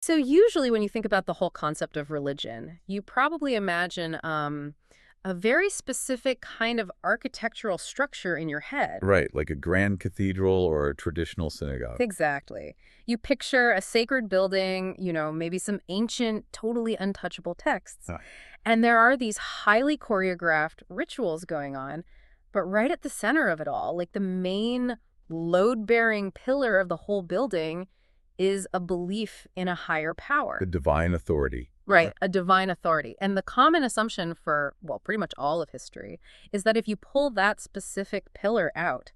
So usually when you think about the whole concept of religion, you probably imagine a very specific kind of architectural structure in your head. Right, like a grand cathedral or a traditional synagogue. Exactly. You picture a sacred building, maybe some ancient, totally untouchable texts. Ah, And there are these highly choreographed rituals going on, but right at the center of it all, like the main load-bearing pillar of the whole building, is a belief in a higher the power. divine authority. Right, a divine authority. And the common assumption for, well, pretty much all of history is that if you pull that specific pillar out,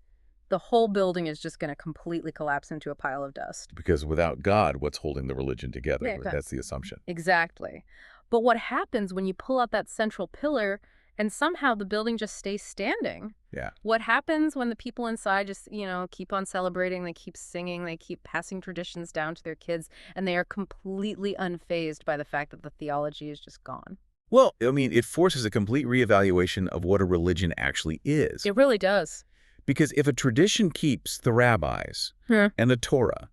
the whole building is just going to completely collapse into a pile of dust. Because without God, what's holding the religion together? Yeah, Right? That's the assumption. exactly. But what happens when you pull out that central pillar and somehow the building just stays standing? Yeah. What happens when the people inside just, keep on celebrating, they keep singing, they keep passing traditions down to their kids, and they are completely unfazed by the fact that the theology is just gone? Well, I mean, it forces a complete reevaluation of what a religion actually is. It really does. Because if a tradition keeps the rabbis Yeah. and the Torah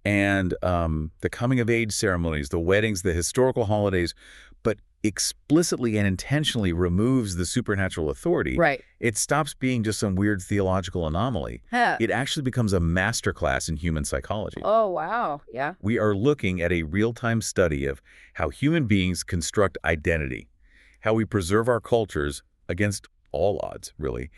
and the coming-of-age ceremonies, the weddings, the historical holidays, but explicitly and intentionally removes the supernatural authority, Right. it stops being just some weird theological anomaly. Huh. It actually becomes a masterclass in human psychology. Oh, wow. Yeah. We are looking at a real-time study of how human beings construct identity, how we preserve our cultures against all odds, really,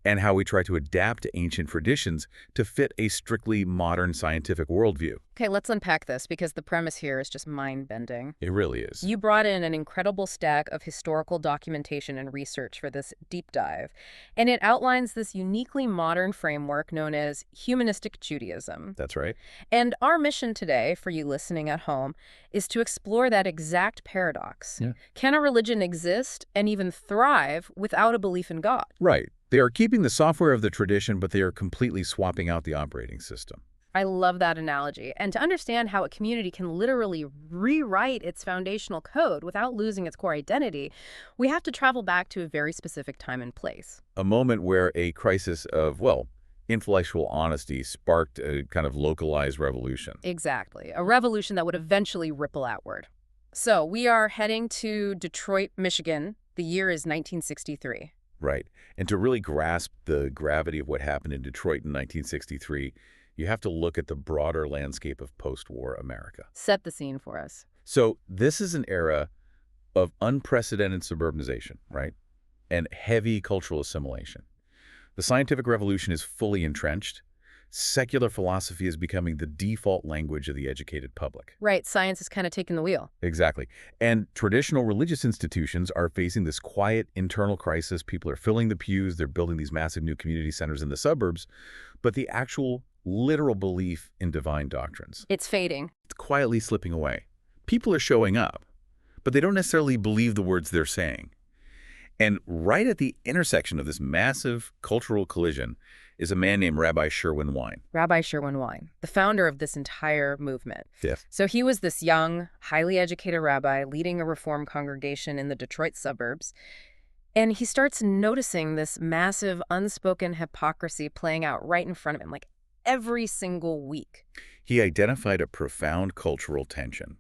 and how we try to adapt to ancient traditions to fit a strictly modern scientific worldview. Okay, let's unpack this because the premise here is just mind-bending. It really is. You brought in an incredible stack of historical documentation and research for this deep dive, and it outlines this uniquely modern framework known as Humanistic Judaism. That's right. And our mission today, for you listening at home, is to explore that exact paradox. Yeah. Can a religion exist and even thrive without a belief in God? Right. They are keeping the software of the tradition, but they are completely swapping out the operating system. I love that analogy. And to understand how a community can literally rewrite its foundational code without losing its core identity, we have to travel back to a very specific time and place. A moment where a crisis of, well, intellectual honesty sparked a kind of localized revolution. Exactly. A revolution that would eventually ripple outward. So we are heading to Detroit, Michigan. The year is 1963. Right. And to really grasp the gravity of what happened in Detroit in 1963, you have to look at the broader landscape of post-war America. Set the scene for us. So this is an era of unprecedented suburbanization, right? And heavy cultural assimilation. The scientific revolution is fully entrenched. Secular philosophy is becoming the default language of the educated public. Right, science is kind of taking the wheel. Exactly. And traditional religious institutions are facing this quiet internal crisis. People are filling the pews. They're building these massive new community centers in the suburbs. But the actual literal belief in divine doctrines, It's fading. it's quietly slipping away. People are showing up, but they don't necessarily believe the words they're saying. And right at the intersection of this massive cultural collision is a man named Rabbi Sherwin Wine. Rabbi Sherwin Wine, the founder of this entire movement. Yes. So he was this young, highly educated rabbi leading a reform congregation in the Detroit suburbs. And he starts noticing this massive unspoken hypocrisy playing out right in front of him, like every single week. He identified a profound cultural tension.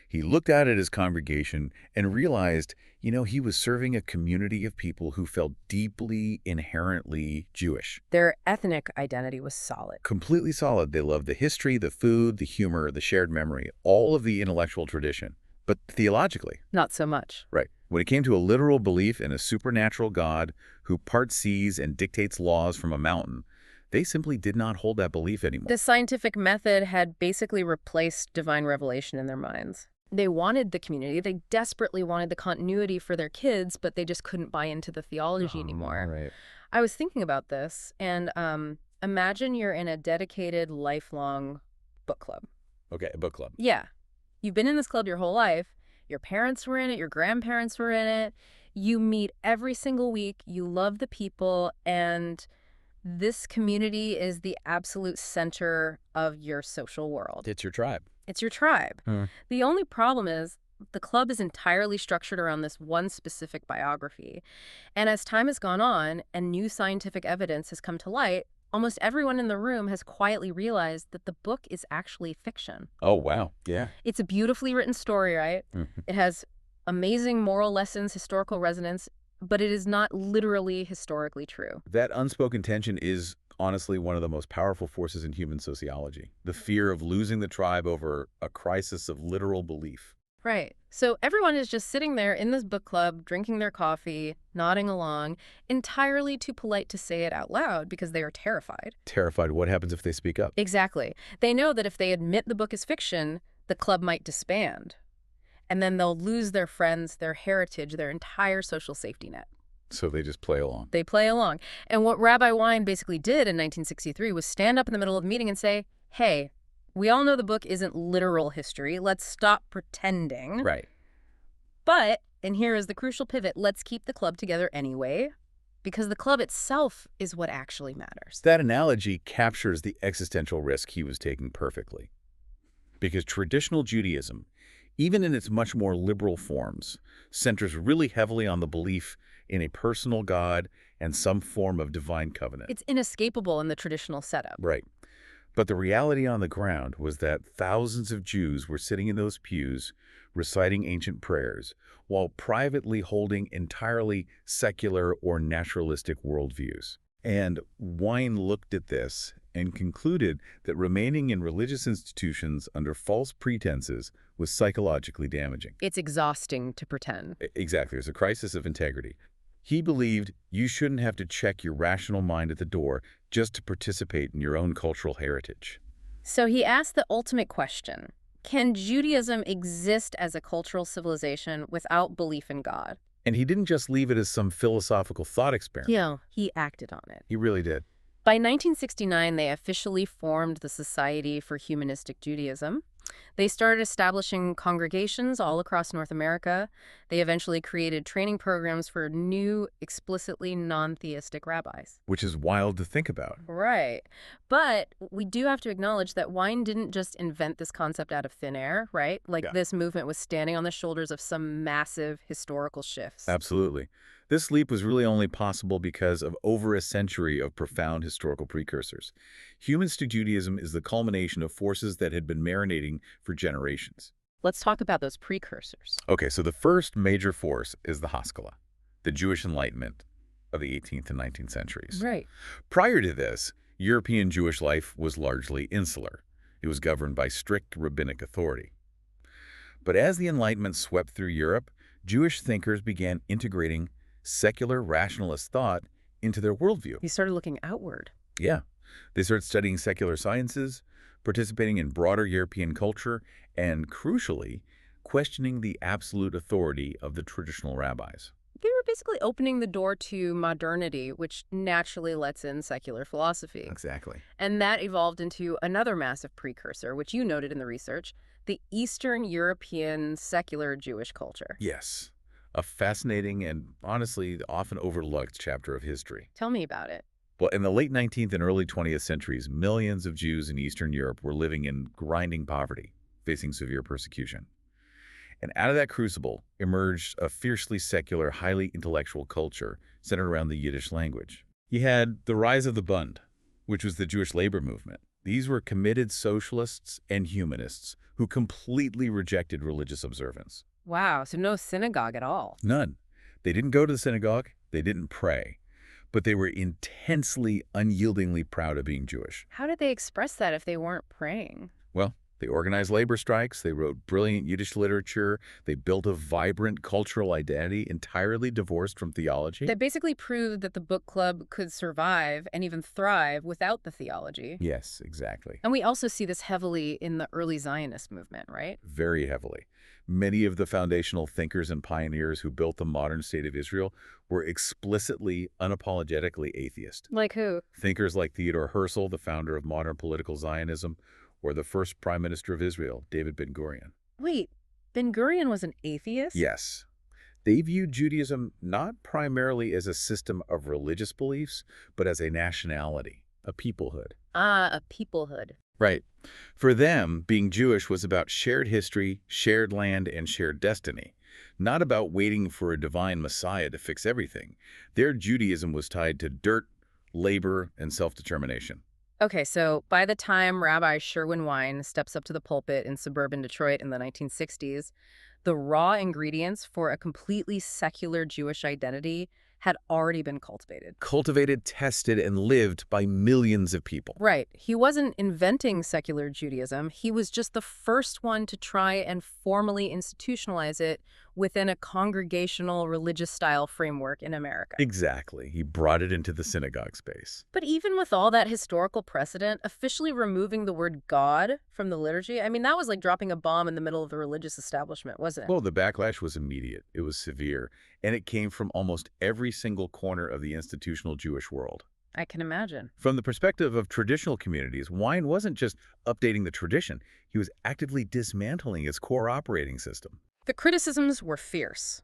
He looked out at his congregation and realized, he was serving a community of people who felt deeply, inherently Jewish. Their ethnic identity was solid. Completely solid. They loved the history, the food, the humor, the shared memory, all of the intellectual tradition. But theologically, Not so much. right, when it came to a literal belief in a supernatural God who parts seas and dictates laws from a mountain, they simply did not hold that belief anymore. The scientific method had basically replaced divine revelation in their minds. They wanted the community. They desperately wanted the continuity for their kids, but they just couldn't buy into the theology anymore. Right. I was thinking about this, and imagine you're in a dedicated, lifelong book club. Okay, a book club. Yeah. You've been in this club your whole life. Your parents were in it. Your grandparents were in it. You meet every single week. You love the people, and this community is the absolute center of your social world. It's your tribe. It's your tribe. Hmm. The only problem is the club is entirely structured around this one specific biography. And as time has gone on and new scientific evidence has come to light, almost everyone in the room has quietly realized that the book is actually fiction. Oh, wow. Yeah. It's a beautifully written story, right? Mhm. It has amazing moral lessons, historical resonance, but it is not literally historically true. That unspoken tension is honestly one of the most powerful forces in human sociology. The fear of losing the tribe over a crisis of literal belief. Right. So everyone is just sitting there in this book club, drinking their coffee, nodding along, entirely too polite to say it out loud because they are terrified. Terrified what happens if they speak up. Exactly. They know that if they admit the book is fiction, the club might disband. And then they'll lose their friends, their heritage, their entire social safety net. So they just play along. They play along. And what Rabbi Wine basically did in 1963 was stand up in the middle of the meeting and say, hey, we all know the book isn't literal history. Let's stop pretending. Right. But, and here is the crucial pivot, let's keep the club together anyway, because the club itself is what actually matters. That analogy captures the existential risk he was taking perfectly. Because traditional Judaism, even in its much more liberal forms, centers really heavily on the belief in a personal God and some form of divine covenant. It's inescapable in the traditional setup. Right. But the reality on the ground was that thousands of Jews were sitting in those pews reciting ancient prayers while privately holding entirely secular or naturalistic worldviews. And Wine looked at this and concluded that remaining in religious institutions under false pretenses was psychologically damaging. It's exhausting to pretend. Exactly. There's a crisis of integrity. He believed you shouldn't have to check your rational mind at the door just to participate in your own cultural heritage. So he asked the ultimate question. Can Judaism exist as a cultural civilization without belief in God? And he didn't just leave it as some philosophical thought experiment. Yeah, he acted on it. He really did. By 1969, they officially formed the Society for Humanistic Judaism. They started establishing congregations all across North America. They eventually created training programs for new, explicitly non-theistic rabbis. Which is wild to think about. Right. But we do have to acknowledge that Wine didn't just invent this concept out of thin air, right? Like Yeah. this movement was standing on the shoulders of some massive historical shifts. Absolutely. This leap was really only possible because of over a century of profound historical precursors. Humanistic Judaism is the culmination of forces that had been marinating for generations. Let's talk about those precursors. Okay, so the first major force is the Haskalah, the Jewish Enlightenment of the 18th and 19th centuries. Right. Prior to this, European Jewish life was largely insular. It was governed by strict rabbinic authority. But as the Enlightenment swept through Europe, Jewish thinkers began integrating secular rationalist thought into their worldview. He started looking outward. Yeah. They started studying secular sciences, participating in broader European culture, and crucially, questioning the absolute authority of the traditional rabbis. They were basically opening the door to modernity, which naturally lets in secular philosophy. Exactly. And that evolved into another massive precursor, which you noted in the research, the Eastern European secular Jewish culture. Yes. A fascinating and honestly often overlooked chapter of history. Tell me about it. Well, in the late 19th and early 20th centuries, millions of Jews in Eastern Europe were living in grinding poverty, facing severe persecution. And out of that crucible emerged a fiercely secular, highly intellectual culture centered around the Yiddish language. You had the rise of the Bund, which was the Jewish labor movement. These were committed socialists and humanists who completely rejected religious observance. Wow, so no synagogue at all. None. They didn't go to the synagogue. They didn't pray. But they were intensely, unyieldingly proud of being Jewish. How did they express that if they weren't praying? Well, they organized labor strikes, they wrote brilliant Yiddish literature, they built a vibrant cultural identity entirely divorced from theology. That basically proved that the book club could survive and even thrive without the theology. Yes, exactly. And we also see this heavily in the early Zionist movement, right? Very heavily. Many of the foundational thinkers and pioneers who built the modern state of Israel were explicitly, unapologetically atheist. Like who? Thinkers like Theodore Herzl, the founder of modern political Zionism, or the first prime minister of Israel, David Ben-Gurion. Wait, Ben-Gurion was an atheist? Yes. They viewed Judaism not primarily as a system of religious beliefs, but as a nationality, a peoplehood. Ah, a peoplehood. Right. For them, being Jewish was about shared history, shared land, and shared destiny, not about waiting for a divine Messiah to fix everything. Their Judaism was tied to dirt, labor, and self-determination. Okay, so by the time Rabbi Sherwin Wine steps up to the pulpit in suburban Detroit in the 1960s, the raw ingredients for a completely secular Jewish identity had already been cultivated. Cultivated, tested, and lived by millions of people. Right. He wasn't inventing secular Judaism. He was just the first one to try and formally institutionalize it within a congregational religious style framework in America. Exactly. He brought it into the synagogue space. But even with all that historical precedent, officially removing the word God from the liturgy, I mean, that was like dropping a bomb in the middle of the religious establishment, wasn't it? Well, the backlash was immediate. It was severe, and it came from almost every single corner of the institutional Jewish world. I can imagine. From the perspective of traditional communities, Wine wasn't just updating the tradition. He was actively dismantling its core operating system. The criticisms were fierce.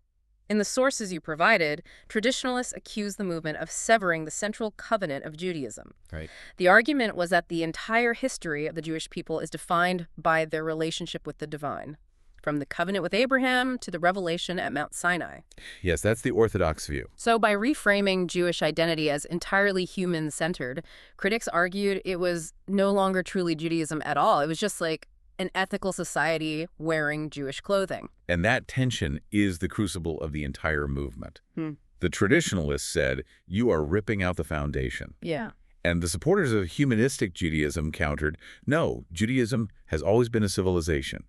In the sources you provided, traditionalists accused the movement of severing the central covenant of Judaism. Right. The argument was that the entire history of the Jewish people is defined by their relationship with the divine, from the covenant with Abraham to the revelation at Mount Sinai. Yes, that's the Orthodox view. So by reframing Jewish identity as entirely human-centered, critics argued it was no longer truly Judaism at all. It was just like an ethical society wearing Jewish clothing. And that tension is the crucible of the entire movement. Hmm. The traditionalists said, you are ripping out the foundation. Yeah. And the supporters of humanistic Judaism countered, no, Judaism has always been a civilization.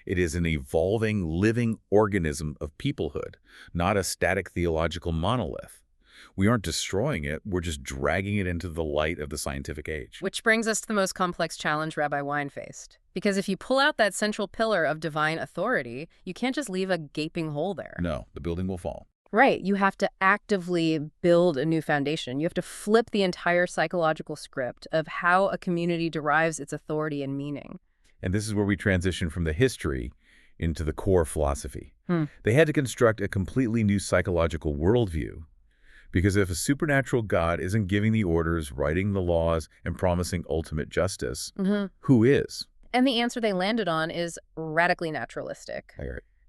It is an evolving, living organism of peoplehood, not a static theological monolith. We aren't destroying it, we're just dragging it into the light of the scientific age. Which brings us to the most complex challenge Rabbi Wine faced. Because if you pull out that central pillar of divine authority, you can't just leave a gaping hole there. No, the building will fall. Right. You have to actively build a new foundation. You have to flip the entire psychological script of how a community derives its authority and meaning. And this is where we transition from the history into the core philosophy. Hmm. They had to construct a completely new psychological worldview. Because if a supernatural God isn't giving the orders, writing the laws, and promising ultimate justice, who is? And the answer they landed on is radically naturalistic.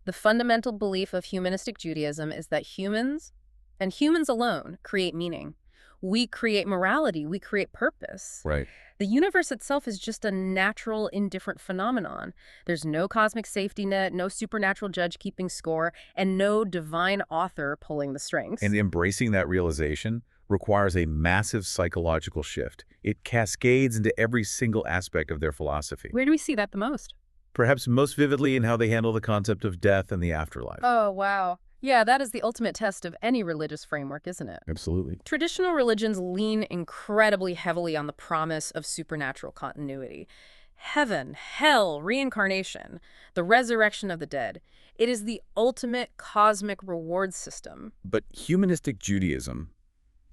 The fundamental belief of humanistic Judaism is that humans, and humans alone, create meaning. We create morality. We create purpose. Right. The universe itself is just a natural, indifferent phenomenon. There's no cosmic safety net, no supernatural judge keeping score, and no divine author pulling the strings. And embracing that realization requires a massive psychological shift. It cascades into every single aspect of their philosophy. Where do we see that the most? Perhaps most vividly in how they handle the concept of death and the afterlife. Oh, wow. Yeah, that is the ultimate test of any religious framework, isn't it? Absolutely. Traditional religions lean incredibly heavily on the promise of supernatural continuity. Heaven, hell, reincarnation, the resurrection of the dead. It is the ultimate cosmic reward system. But humanistic Judaism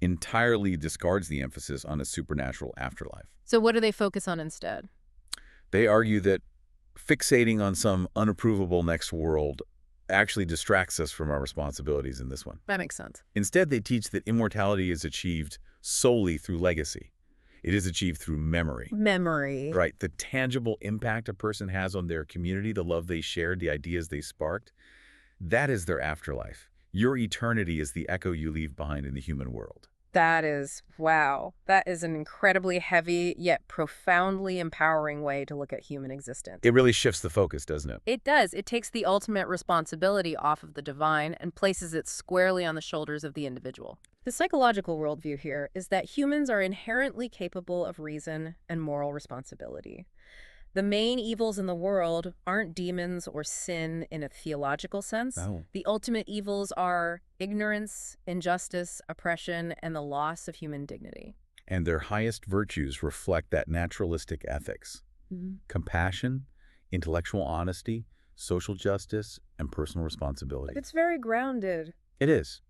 entirely discards the emphasis on a supernatural afterlife. So what do they focus on instead? They argue that fixating on some unapprovable next world actually distracts us from our responsibilities in this one. That makes sense. Instead, they teach that immortality is achieved solely through legacy. It is achieved through memory. Memory. Right. The tangible impact a person has on their community, the love they shared, the ideas they sparked, that is their afterlife. Your eternity is the echo you leave behind in the human world. That is, wow. That is an incredibly heavy yet profoundly empowering way to look at human existence. It really shifts the focus, doesn't it? It does. It takes the ultimate responsibility off of the divine and places it squarely on the shoulders of the individual. The psychological worldview here is that humans are inherently capable of reason and moral responsibility. The main evils in the world aren't demons or sin in a theological sense. No. The ultimate evils are ignorance, injustice, oppression, and the loss of human dignity. And their highest virtues reflect that naturalistic ethics. Compassion, intellectual honesty, social justice, and personal responsibility. It's very grounded. It is.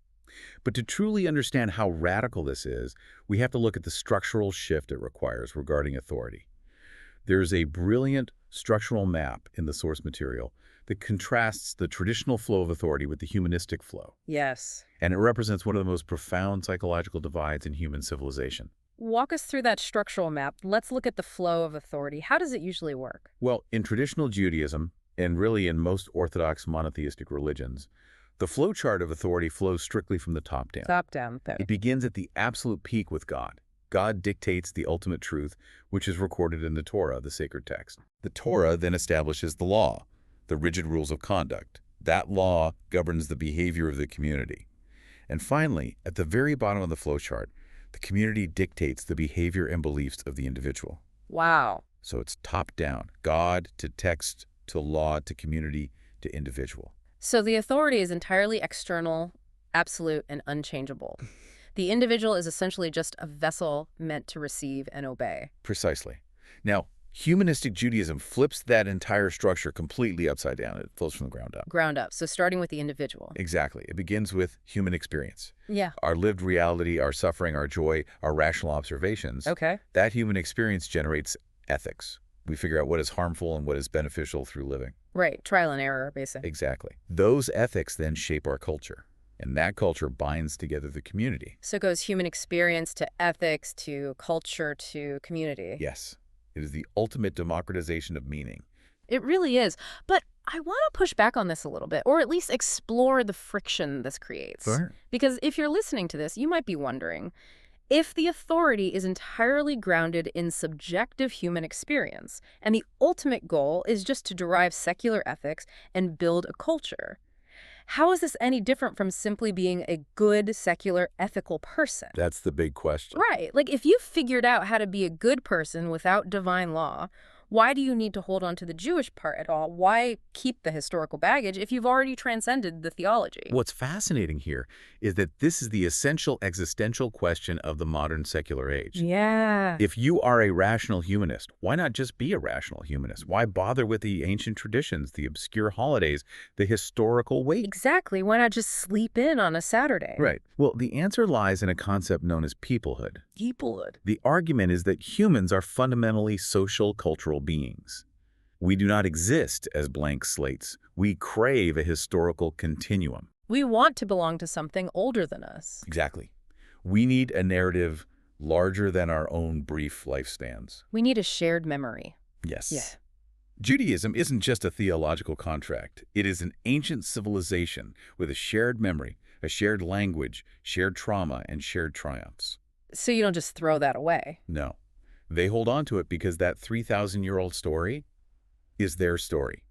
But to truly understand how radical this is, we have to look at the structural shift it requires regarding authority. There's a brilliant structural map in the source material that contrasts the traditional flow of authority with the humanistic flow. Yes. And it represents one of the most profound psychological divides in human civilization. Walk us through that structural map. Let's look at the flow of authority. How does it usually work? Well, in traditional Judaism, and really in most Orthodox monotheistic religions, the flow chart of authority flows strictly from the top down. Top down, though. It begins at the absolute peak with God. God dictates the ultimate truth, which is recorded in the Torah, the sacred text. The Torah then establishes the law, the rigid rules of conduct. That law governs the behavior of the community. And finally, at the very bottom of the flowchart, the community dictates the behavior and beliefs of the individual. Wow. So it's top-down, God to text, to law, to community, to individual. So the authority is entirely external, absolute, and unchangeable. The individual is essentially just a vessel meant to receive and obey. Precisely. Now, Humanistic Judaism flips that entire structure completely upside down. It flows from the ground up. Ground up. So starting with the individual. Exactly. It begins with human experience. Yeah. Our lived reality, our suffering, our joy, our rational observations. Okay. That human experience generates ethics. We figure out what is harmful and what is beneficial through living. Right. Trial and error, basically. Exactly. Those ethics then shape our culture. And that culture binds together the community. So it goes human experience to ethics to culture to community. Yes. It is the ultimate democratization of meaning. It really is. But I want to push back on this a little bit, or at least explore the friction this creates. Sure. Because if you're listening to this, you might be wondering, if the authority is entirely grounded in subjective human experience, and the ultimate goal is just to derive secular ethics and build a culture, how is this any different from simply being a good, secular, ethical person? That's the big question. Right. Like, if you've figured out how to be a good person without divine law, why do you need to hold on to the Jewish part at all? Why keep the historical baggage if you've already transcended the theology? What's fascinating here is that this is the essential existential question of the modern secular age. Yeah. If you are a rational humanist, why not just be a rational humanist? Why bother with the ancient traditions, the obscure holidays, the historical weight? Exactly. Why not just sleep in on a Saturday? Right. Well, the answer lies in a concept known as peoplehood. Peoplehood. The argument is that humans are fundamentally social, cultural beings. We do not exist as blank slates. We crave a historical continuum. We want to belong to something older than us. Exactly. We need a narrative larger than our own brief lifespans. We need a shared memory. Yes. Yeah. Judaism isn't just a theological contract. It is an ancient civilization with a shared memory, a shared language, shared trauma, and shared triumphs. So you don't just throw that away. No. They hold on to it because that 3,000-year-old story is their story.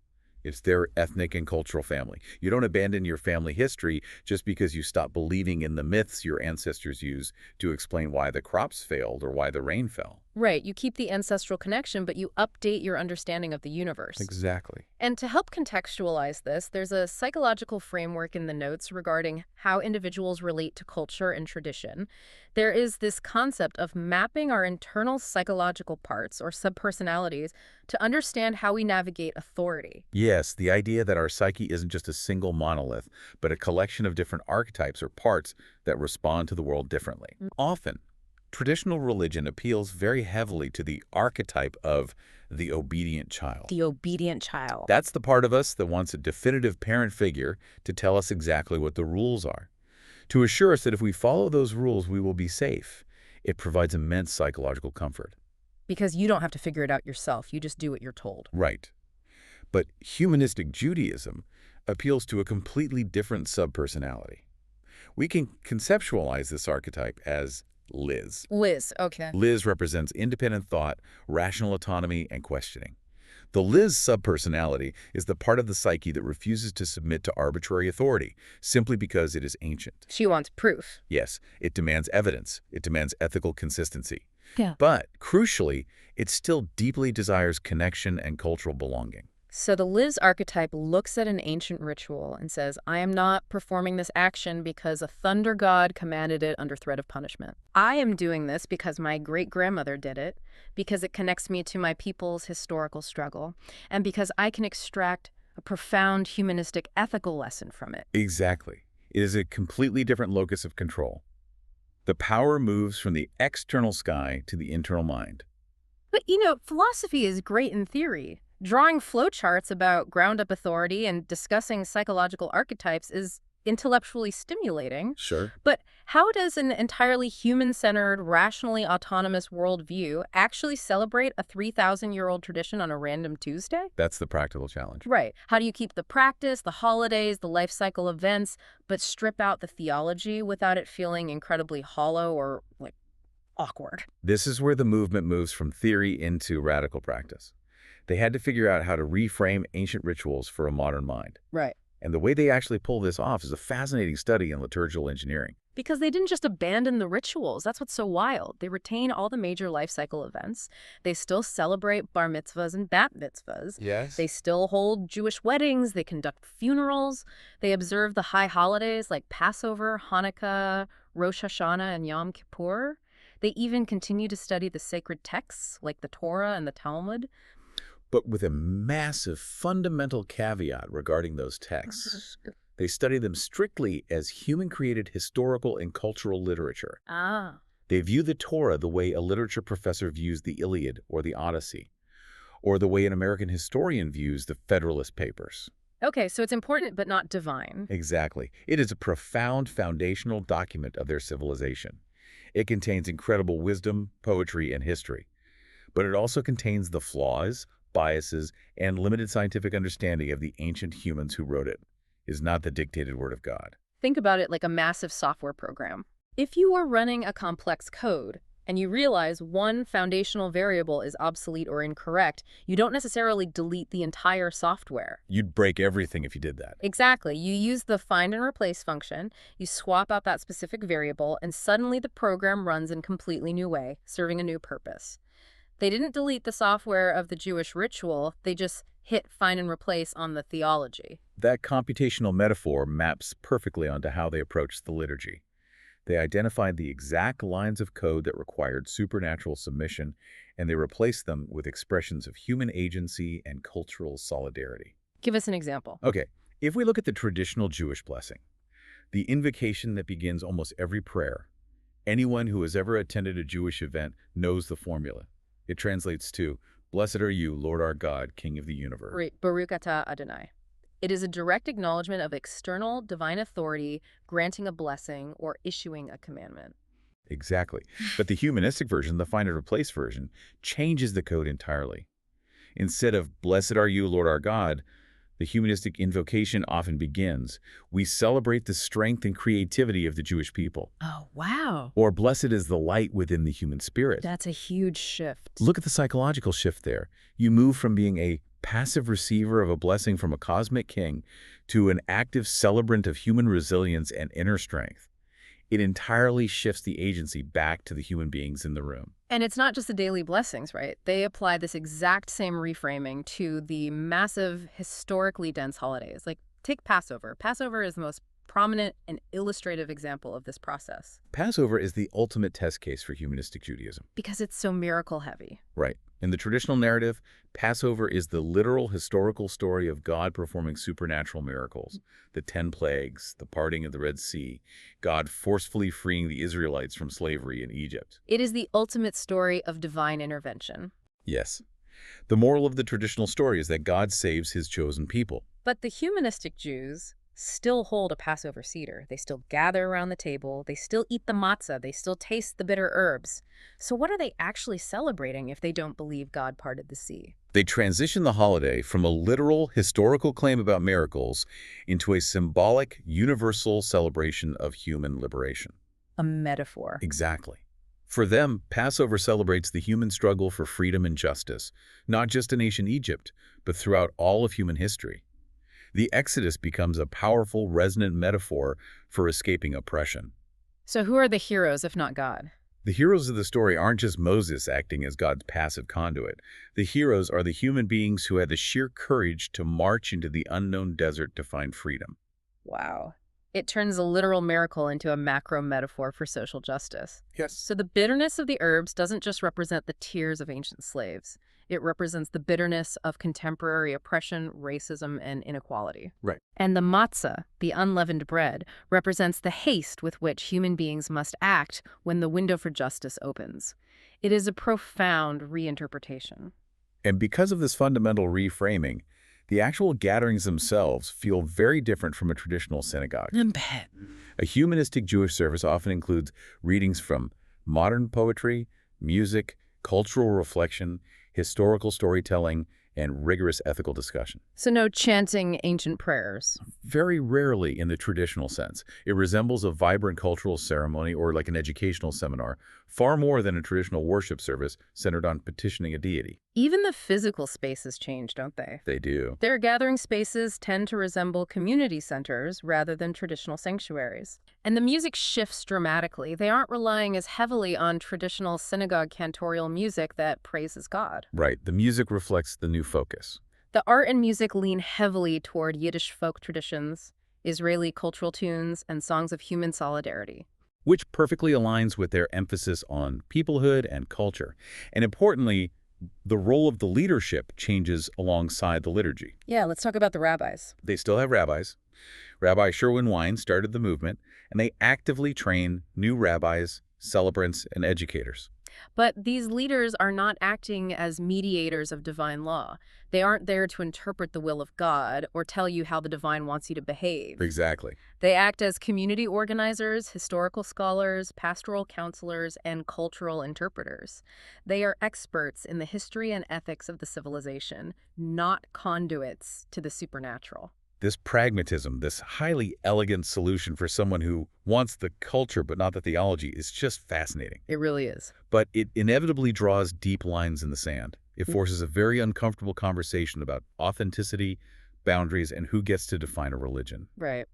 It's their ethnic and cultural family. You don't abandon your family history just because you stop believing in the myths your ancestors used to explain why the crops failed or why the rain fell. Right. You keep the ancestral connection, but you update your understanding of the universe. Exactly. And to help contextualize this, there's a psychological framework in the notes regarding how individuals relate to culture and tradition. There is this concept of mapping our internal psychological parts, or subpersonalities, to understand how we navigate authority. Yes, the idea that our psyche isn't just a single monolith, but a collection of different archetypes or parts that respond to the world differently. Often, traditional religion appeals very heavily to the archetype of the obedient child. The obedient child. That's the part of us that wants a definitive parent figure to tell us exactly what the rules are, to assure us that if we follow those rules, we will be safe. It provides immense psychological comfort. Because you don't have to figure it out yourself. You just do what you're told. Right. But Humanistic Judaism appeals to a completely different subpersonality. We can conceptualize this archetype as Liz. Liz, okay. Liz represents independent thought, rational autonomy, and questioning. The Liz subpersonality is the part of the psyche that refuses to submit to arbitrary authority simply because it is ancient. She wants proof. Yes, it demands evidence. It demands ethical consistency. Yeah. But, crucially, it still deeply desires connection and cultural belonging. So the Liz archetype looks at an ancient ritual and says, I am not performing this action because a thunder god commanded it under threat of punishment. I am doing this because my great-grandmother did it, because it connects me to my people's historical struggle, and because I can extract a profound humanistic ethical lesson from it. Exactly. It is a completely different locus of control. The power moves from the external sky to the internal mind. But, philosophy is great in theory. Drawing flowcharts about ground-up authority and discussing psychological archetypes is intellectually stimulating. Sure. But how does an entirely human-centered, rationally autonomous worldview actually celebrate a 3,000-year-old tradition on a random Tuesday? That's the practical challenge. Right. How do you keep the practice, the holidays, the life cycle events, but strip out the theology without it feeling incredibly hollow or, awkward. This is where the movement moves from theory into radical practice. They had to figure out how to reframe ancient rituals for a modern mind. Right. And the way they actually pull this off is a fascinating study in liturgical engineering. Because they didn't just abandon the rituals. That's what's so wild. They retain all the major life cycle events. They still celebrate bar mitzvahs and bat mitzvahs. Yes. They still hold Jewish weddings. They conduct funerals. They observe the high holidays like Passover, Hanukkah, Rosh Hashanah, and Yom Kippur. They even continue to study the sacred texts like the Torah and the Talmud. But with a massive fundamental caveat regarding those texts. They study them strictly as human-created historical and cultural literature. Ah. They view the Torah the way a literature professor views the Iliad or the Odyssey, or the way an American historian views the Federalist Papers. Okay, so it's important but not divine. Exactly. It is a profound foundational document of their civilization. It contains incredible wisdom, poetry, and history. But it also contains the flaws, biases, and limited scientific understanding of the ancient humans who wrote it. Is not the dictated word of God. Think about it like a massive software program. If you are running a complex code and you realize one foundational variable is obsolete or incorrect, you don't necessarily delete the entire software. You'd break everything if you did that. Exactly. You use the find and replace function, you swap out that specific variable, and suddenly the program runs in a completely new way, serving a new purpose. They didn't delete the software of the Jewish ritual, they just hit find and replace on the theology. That computational metaphor maps perfectly onto how they approached the liturgy. They identified the exact lines of code that required supernatural submission, and they replaced them with expressions of human agency and cultural solidarity. Give us an example. Okay, if we look at the traditional Jewish blessing, the invocation that begins almost every prayer, anyone who has ever attended a Jewish event knows the formula. It translates to, "Blessed are you, Lord our God, King of the universe." Right. Baruch atah Adonai. It is a direct acknowledgement of external divine authority, granting a blessing or issuing a commandment. Exactly. But the humanistic version, the find and replace version, changes the code entirely. Instead of "Blessed are you, Lord our God," the humanistic invocation often begins, "We celebrate the strength and creativity of the Jewish people." Oh, wow. Or "Blessed is the light within the human spirit." That's a huge shift. Look at the psychological shift there. You move from being a passive receiver of a blessing from a cosmic king to an active celebrant of human resilience and inner strength. It entirely shifts the agency back to the human beings in the room. And it's not just the daily blessings, right? They apply this exact same reframing to the massive, historically dense holidays. Like, take Passover. Passover is the most prominent and illustrative example of this process. Passover is the ultimate test case for humanistic Judaism. Because it's so miracle-heavy. Right. In the traditional narrative, Passover is the literal historical story of God performing supernatural miracles. The 10 plagues, the parting of the Red Sea, God forcefully freeing the Israelites from slavery in Egypt. It is the ultimate story of divine intervention. Yes. The moral of the traditional story is that God saves his chosen people. But the humanistic Jews still hold a Passover Seder. They still gather around the table. They still eat the matzah. They still taste the bitter herbs. So what are they actually celebrating if they don't believe God parted the sea? They transition the holiday from a literal, historical claim about miracles into a symbolic, universal celebration of human liberation. A metaphor. Exactly. For them, Passover celebrates the human struggle for freedom and justice, not just in ancient Egypt, but throughout all of human history. The Exodus becomes a powerful, resonant metaphor for escaping oppression. So who are the heroes if not God? The heroes of the story aren't just Moses acting as God's passive conduit. The heroes are the human beings who had the sheer courage to march into the unknown desert to find freedom. Wow. It turns a literal miracle into a macro metaphor for social justice. Yes. So the bitterness of the herbs doesn't just represent the tears of ancient slaves. It represents the bitterness of contemporary oppression, racism, and inequality. Right. And the matzah, the unleavened bread, represents the haste with which human beings must act when the window for justice opens. It is a profound reinterpretation. And because of this fundamental reframing, the actual gatherings themselves feel very different from a traditional synagogue. A humanistic Jewish service often includes readings from modern poetry, music, cultural reflection, historical storytelling, and rigorous ethical discussion. So no chanting ancient prayers. Very rarely in the traditional sense. It resembles a vibrant cultural ceremony or like an educational seminar, far more than a traditional worship service centered on petitioning a deity. Even the physical spaces change, don't they? They do. Their gathering spaces tend to resemble community centers rather than traditional sanctuaries. And the music shifts dramatically. They aren't relying as heavily on traditional synagogue cantorial music that praises God. Right. The music reflects the new focus. The art and music lean heavily toward Yiddish folk traditions, Israeli cultural tunes, and songs of human solidarity. Which perfectly aligns with their emphasis on peoplehood and culture. And importantly, the role of the leadership changes alongside the liturgy. Yeah, let's talk about the rabbis. They still have rabbis. Rabbi Sherwin Wine started the movement, and they actively train new rabbis, celebrants, and educators. But these leaders are not acting as mediators of divine law. They aren't there to interpret the will of God or tell you how the divine wants you to behave. Exactly. They act as community organizers, historical scholars, pastoral counselors, and cultural interpreters. They are experts in the history and ethics of the civilization, not conduits to the supernatural. This pragmatism, this highly elegant solution for someone who wants the culture but not the theology is just fascinating. It really is. But it inevitably draws deep lines in the sand. It forces a very uncomfortable conversation about authenticity, boundaries, and who gets to define a religion. Right.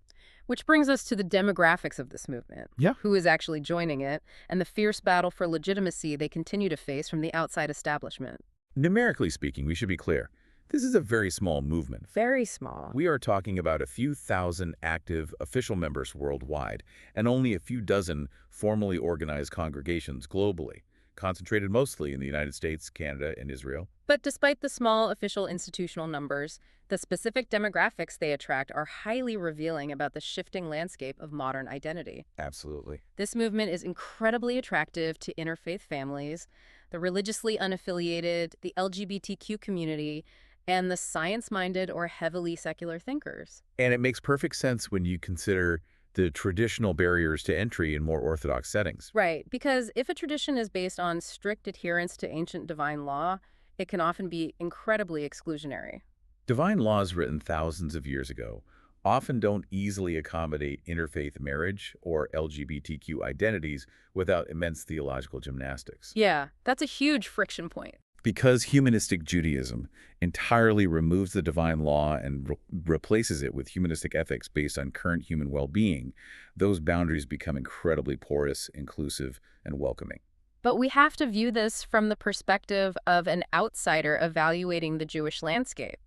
Which brings us to the demographics of this movement. Yeah. Who is actually joining it, and the fierce battle for legitimacy they continue to face from the outside establishment. Numerically speaking, we should be clear. This is a very small movement. Very small. We are talking about a few thousand active official members worldwide, and only a few dozen formally organized congregations globally, concentrated mostly in the United States, Canada, and Israel. But despite the small official institutional numbers, the specific demographics they attract are highly revealing about the shifting landscape of modern identity. Absolutely. This movement is incredibly attractive to interfaith families, the religiously unaffiliated, the LGBTQ community, and the science-minded or heavily secular thinkers. And it makes perfect sense when you consider the traditional barriers to entry in more orthodox settings. Right, because if a tradition is based on strict adherence to ancient divine law, it can often be incredibly exclusionary. Divine laws written thousands of years ago often don't easily accommodate interfaith marriage or LGBTQ identities without immense theological gymnastics. Yeah, that's a huge friction point. Because Humanistic Judaism entirely removes the divine law and replaces it with humanistic ethics based on current human well-being, those boundaries become incredibly porous, inclusive, and welcoming. But we have to view this from the perspective of an outsider evaluating the Jewish landscape.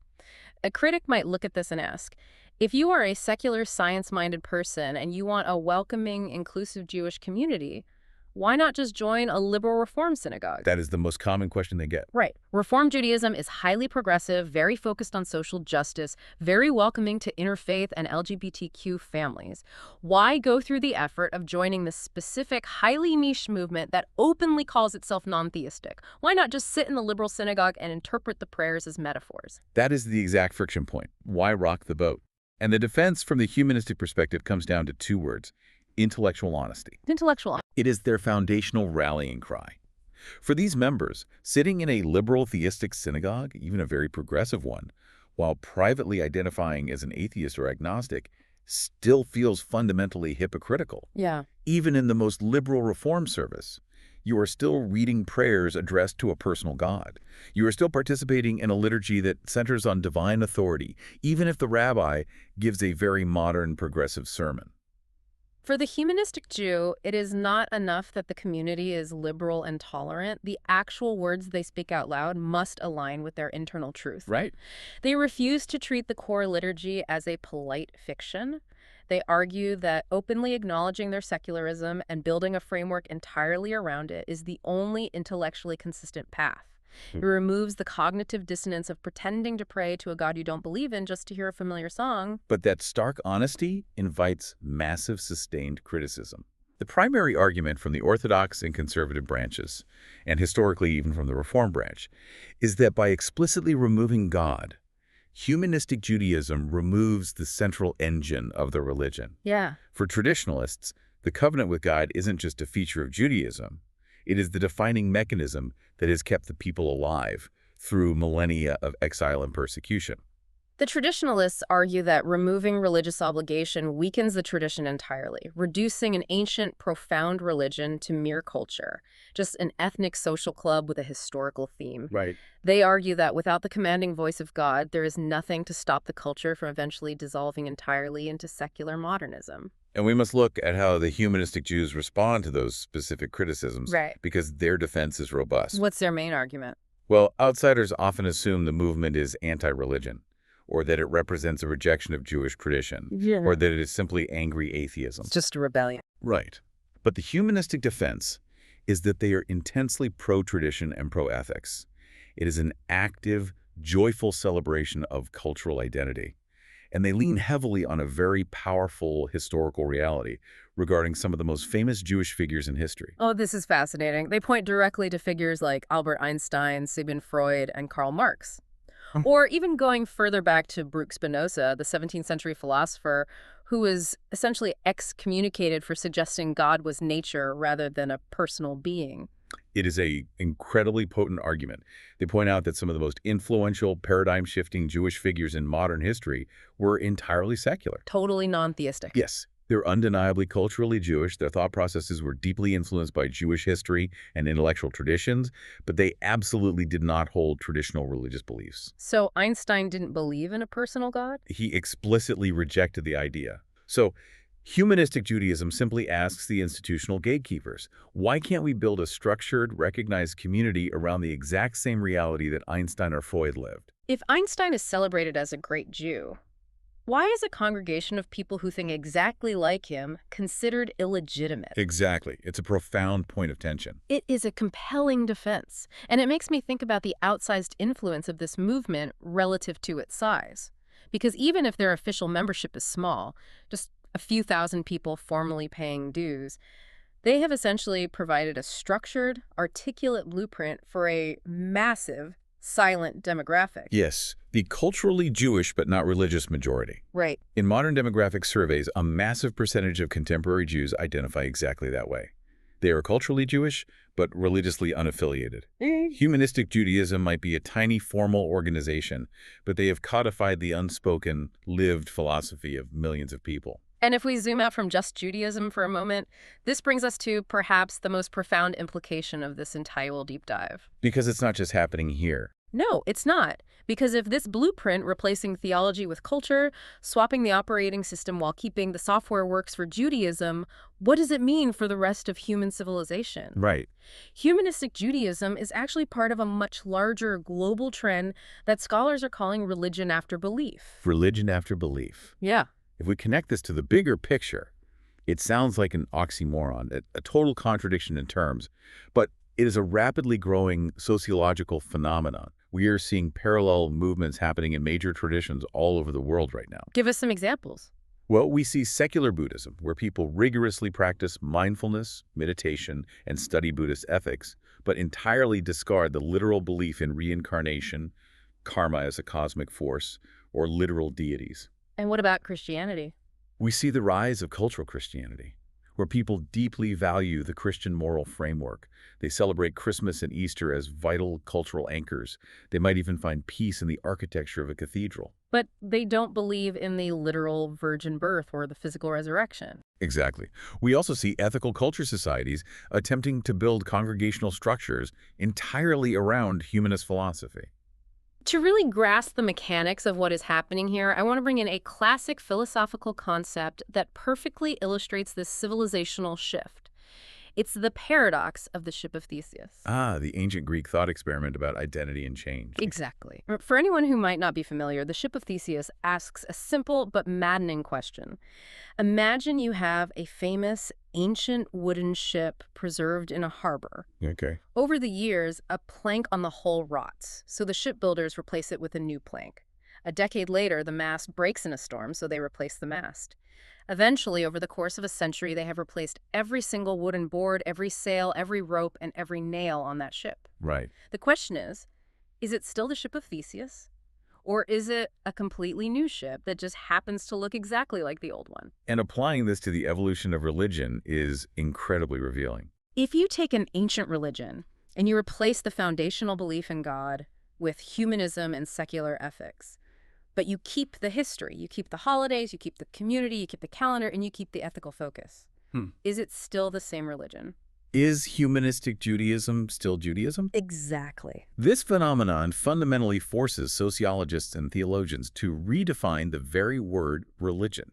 A critic might look at this and ask, if you are a secular, science-minded person and you want a welcoming, inclusive Jewish community, why not just join a liberal Reform synagogue? That is the most common question they get. Right. Reform Judaism is highly progressive, very focused on social justice, very welcoming to interfaith and LGBTQ families. Why go through the effort of joining this specific, highly niche movement that openly calls itself non-theistic? Why not just sit in the liberal synagogue and interpret the prayers as metaphors? That is the exact friction point. Why rock the boat? And the defense from the humanistic perspective comes down to two words: intellectual honesty. Intellectual. It is their foundational rallying cry. For these members, sitting in a liberal theistic synagogue, even a very progressive one, while privately identifying as an atheist or agnostic, still feels fundamentally hypocritical. Yeah. Even in the most liberal Reform service, you are still reading prayers addressed to a personal God. You are still participating in a liturgy that centers on divine authority, even if the rabbi gives a very modern, progressive sermon. For the humanistic Jew, it is not enough that the community is liberal and tolerant. The actual words they speak out loud must align with their internal truth. Right. They refuse to treat the core liturgy as a polite fiction. They argue that openly acknowledging their secularism and building a framework entirely around it is the only intellectually consistent path. It removes the cognitive dissonance of pretending to pray to a God you don't believe in just to hear a familiar song. But that stark honesty invites massive sustained criticism. The primary argument from the Orthodox and conservative branches, and historically even from the Reform branch, is that by explicitly removing God, Humanistic Judaism removes the central engine of the religion. Yeah. For traditionalists, the covenant with God isn't just a feature of Judaism. It is the defining mechanism that has kept the people alive, through millennia of exile and persecution. The traditionalists argue that removing religious obligation weakens the tradition entirely, reducing an ancient, profound religion to mere culture, just an ethnic social club with a historical theme. Right. They argue that without the commanding voice of God, there is nothing to stop the culture from eventually dissolving entirely into secular modernism. And we must look at how the humanistic Jews respond to those specific criticisms, Right. because their defense is robust. What's their main argument? Well, outsiders often assume the movement is anti-religion, or that it represents a rejection of Jewish tradition, or that it is simply angry atheism. It's just a rebellion. Right. But the humanistic defense is that they are intensely pro-tradition and pro-ethics. It is an active, joyful celebration of cultural identity. And they lean heavily on a very powerful historical reality regarding some of the most famous Jewish figures in history. Oh, this is fascinating. They point directly to figures like Albert Einstein, Sigmund Freud, and Karl Marx. Or even going further back to Baruch Spinoza, the 17th century philosopher who was essentially excommunicated for suggesting God was nature rather than a personal being. It is an incredibly potent argument. They point out that some of the most influential, paradigm-shifting Jewish figures in modern history were entirely secular. Totally non-theistic. Yes, they're undeniably culturally Jewish. Their thought processes were deeply influenced by Jewish history and intellectual traditions, but they absolutely did not hold traditional religious beliefs. So Einstein didn't believe in a personal God? He explicitly rejected the idea. So humanistic Judaism simply asks the institutional gatekeepers, why can't we build a structured, recognized community around the exact same reality that Einstein or Freud lived? If Einstein is celebrated as a great Jew, why is a congregation of people who think exactly like him considered illegitimate? Exactly. It's a profound point of tension. It is a compelling defense, and it makes me think about the outsized influence of this movement relative to its size. Because even if their official membership is small, just a few thousand people formally paying dues, they have essentially provided a structured, articulate blueprint for a massive, silent demographic. Yes, the culturally Jewish but not religious majority. Right. In modern demographic surveys, a massive percentage of contemporary Jews identify exactly that way. They are culturally Jewish, but religiously unaffiliated. Humanistic Judaism might be a tiny formal organization, but they have codified the unspoken, lived philosophy of millions of people. And if we zoom out from just Judaism for a moment, this brings us to perhaps the most profound implication of this entire deep dive. Because it's not just happening here. No, it's not. Because if this blueprint, replacing theology with culture, swapping the operating system while keeping the software works for Judaism, what does it mean for the rest of human civilization? Right. Humanistic Judaism is actually part of a much larger global trend that scholars are calling religion after belief. Religion after belief. Yeah. If we connect this to the bigger picture, it sounds like an oxymoron, a total contradiction in terms, but it is a rapidly growing sociological phenomenon. We are seeing parallel movements happening in major traditions all over the world right now. Give us some examples. Well, we see secular Buddhism, where people rigorously practice mindfulness, meditation, and study Buddhist ethics, but entirely discard the literal belief in reincarnation, karma as a cosmic force, or literal deities. And what about Christianity? We see the rise of cultural Christianity, where people deeply value the Christian moral framework. They celebrate Christmas and Easter as vital cultural anchors. They might even find peace in the architecture of a cathedral. But they don't believe in the literal virgin birth or the physical resurrection. Exactly. We also see ethical culture societies attempting to build congregational structures entirely around humanist philosophy. To really grasp the mechanics of what is happening here, I want to bring in a classic philosophical concept that perfectly illustrates this civilizational shift. It's the paradox of the ship of Theseus. Ah, the ancient Greek thought experiment about identity and change. Exactly. For anyone who might not be familiar, the ship of Theseus asks a simple but maddening question. Imagine you have a famous ancient wooden ship preserved in a harbor. Okay. Over the years, a plank on the hull rots, so the shipbuilders replace it with a new plank. A decade later, the mast breaks in a storm, so they replace the mast. Eventually, over the course of a century, they have replaced every single wooden board, every sail, every rope, and every nail on that ship. Right. The question is it still the ship of Theseus? Or is it a completely new ship that just happens to look exactly like the old one? And applying this to the evolution of religion is incredibly revealing. If you take an ancient religion and you replace the foundational belief in God, with humanism and secular ethics. But you keep the history, you keep the holidays, you keep the community, you keep the calendar, and you keep the ethical focus. Is it still the same religion? Is humanistic Judaism still Judaism? Exactly. This phenomenon fundamentally forces sociologists and theologians to redefine the very word religion.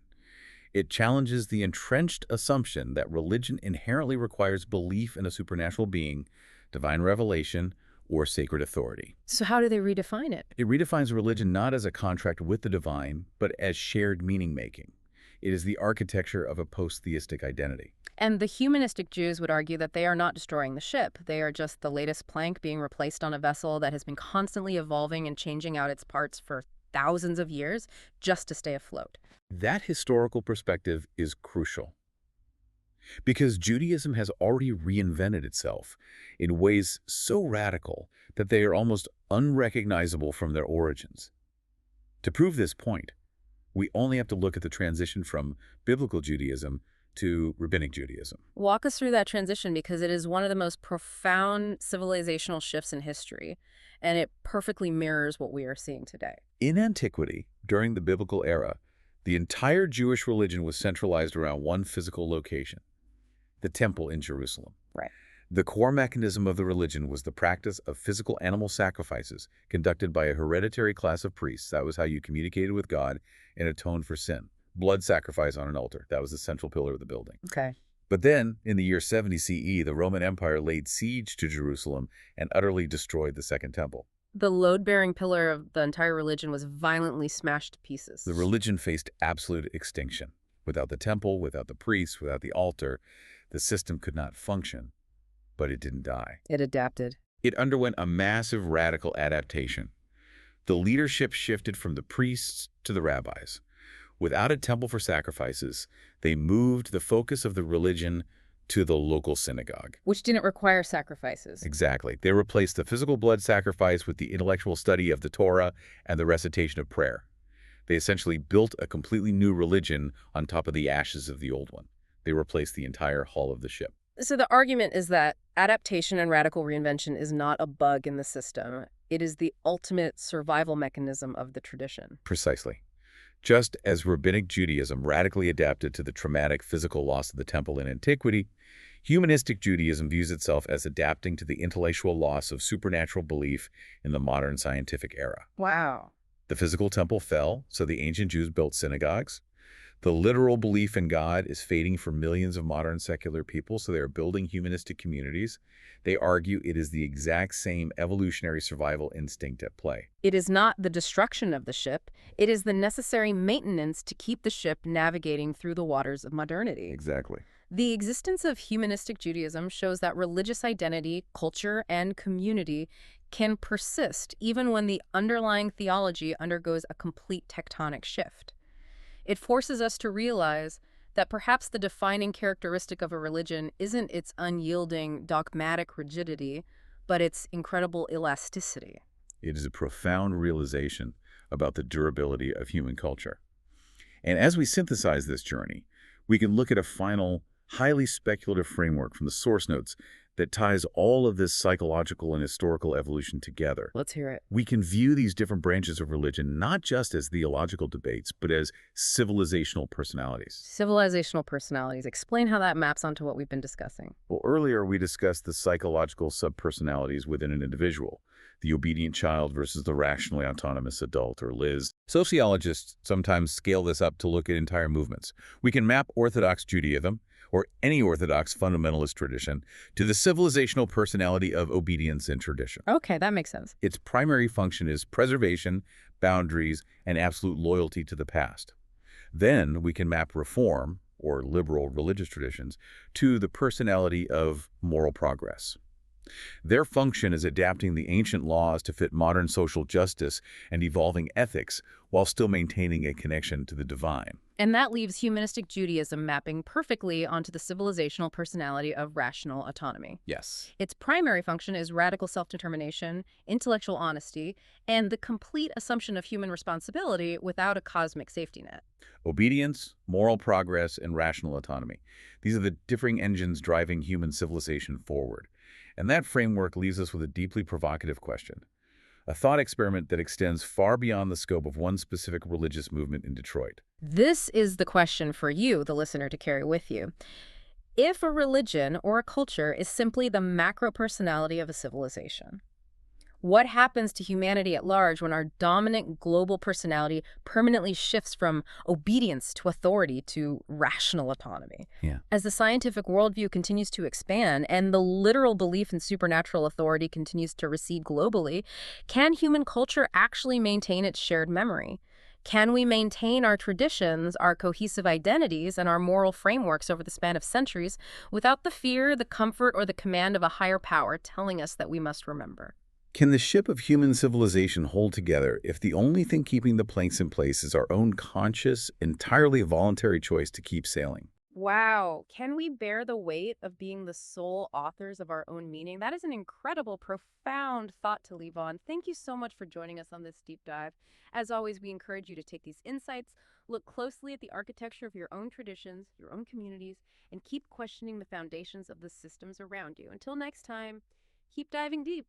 It challenges the entrenched assumption that religion inherently requires belief in a supernatural being, divine revelation, or sacred authority. So how do they redefine it? It redefines religion not as a contract with the divine, but as shared meaning-making. It is the architecture of a post-theistic identity. And the humanistic Jews would argue that they are not destroying the ship. They are just the latest plank being replaced on a vessel that has been constantly evolving and changing out its parts for thousands of years just to stay afloat. That historical perspective is crucial, because Judaism has already reinvented itself in ways so radical that they are almost unrecognizable from their origins. To prove this point, we only have to look at the transition from biblical Judaism to rabbinic Judaism. Walk us through that transition, because it is one of the most profound civilizational shifts in history, and it perfectly mirrors what we are seeing today. In antiquity, during the biblical era, the entire Jewish religion was centralized around one physical location, the temple in Jerusalem. Right. The core mechanism of the religion was the practice of physical animal sacrifices conducted by a hereditary class of priests. That was how you communicated with God and atoned for sin. Blood sacrifice on an altar. That was the central pillar of the building. Okay. But then, in the year 70 CE, the Roman Empire laid siege to Jerusalem and utterly destroyed the Second Temple. The load-bearing pillar of the entire religion was violently smashed to pieces. The religion faced absolute extinction. Without the temple, without the priests, without the altar, the system could not function. But it didn't die. It adapted. It underwent a massive radical adaptation. The leadership shifted from the priests to the rabbis. Without a temple for sacrifices, they moved the focus of the religion to the local synagogue. Which didn't require sacrifices. Exactly. They replaced the physical blood sacrifice with the intellectual study of the Torah and the recitation of prayer. They essentially built a completely new religion on top of the ashes of the old one. They replaced the entire hull of the ship. So the argument is that adaptation and radical reinvention is not a bug in the system. It is the ultimate survival mechanism of the tradition. Precisely. Just as rabbinic Judaism radically adapted to the traumatic physical loss of the temple in antiquity, humanistic Judaism views itself as adapting to the intellectual loss of supernatural belief in the modern scientific era. Wow. The physical temple fell, so the ancient Jews built synagogues. The literal belief in God is fading for millions of modern secular people, so they are building humanistic communities. They argue it is the exact same evolutionary survival instinct at play. It is not the destruction of the ship. It is the necessary maintenance to keep the ship navigating through the waters of modernity. Exactly. The existence of humanistic Judaism shows that religious identity, culture, and community can persist even when the underlying theology undergoes a complete tectonic shift. It forces us to realize that perhaps the defining characteristic of a religion isn't its unyielding, dogmatic rigidity, but its incredible elasticity. It is a profound realization about the durability of human culture. And as we synthesize this journey, we can look at a final, highly speculative framework from the source notes that ties all of this psychological and historical evolution together. Let's hear it. We can view these different branches of religion not just as theological debates, but as civilizational personalities. Civilizational personalities. Explain how that maps onto what we've been discussing. Well, earlier we discussed the psychological subpersonalities within an individual, the obedient child versus the rationally autonomous adult, or Liz. Sociologists sometimes scale this up to look at entire movements. We can map Orthodox Judaism, or any Orthodox fundamentalist tradition, to the civilizational personality of obedience and tradition. Okay, that makes sense. Its primary function is preservation, boundaries, and absolute loyalty to the past. Then we can map reform, or liberal religious traditions, to the personality of moral progress. Their function is adapting the ancient laws to fit modern social justice and evolving ethics while still maintaining a connection to the divine. And that leaves humanistic Judaism mapping perfectly onto the civilizational personality of rational autonomy. Yes. Its primary function is radical self-determination, intellectual honesty, and the complete assumption of human responsibility without a cosmic safety net. Obedience, moral progress, and rational autonomy. These are the differing engines driving human civilization forward. And that framework leaves us with a deeply provocative question. a thought experiment that extends far beyond the scope of one specific religious movement in Detroit. This is the question for you, the listener, to carry with you. If a religion or a culture is simply the macro personality of a civilization, what happens to humanity at large when our dominant global personality permanently shifts from obedience to authority to rational autonomy? Yeah. As the scientific worldview continues to expand and the literal belief in supernatural authority continues to recede globally, can human culture actually maintain its shared memory? Can we maintain our traditions, our cohesive identities, and our moral frameworks over the span of centuries without the fear, the comfort, or the command of a higher power telling us that we must remember? Can the ship of human civilization hold together if the only thing keeping the planks in place is our own conscious, entirely voluntary choice to keep sailing? Wow. Can we bear the weight of being the sole authors of our own meaning? That is an incredible, profound thought to leave on. Thank you so much for joining us on this deep dive. As always, we encourage you to take these insights, look closely at the architecture of your own traditions, your own communities, and keep questioning the foundations of the systems around you. Until next time, keep diving deep.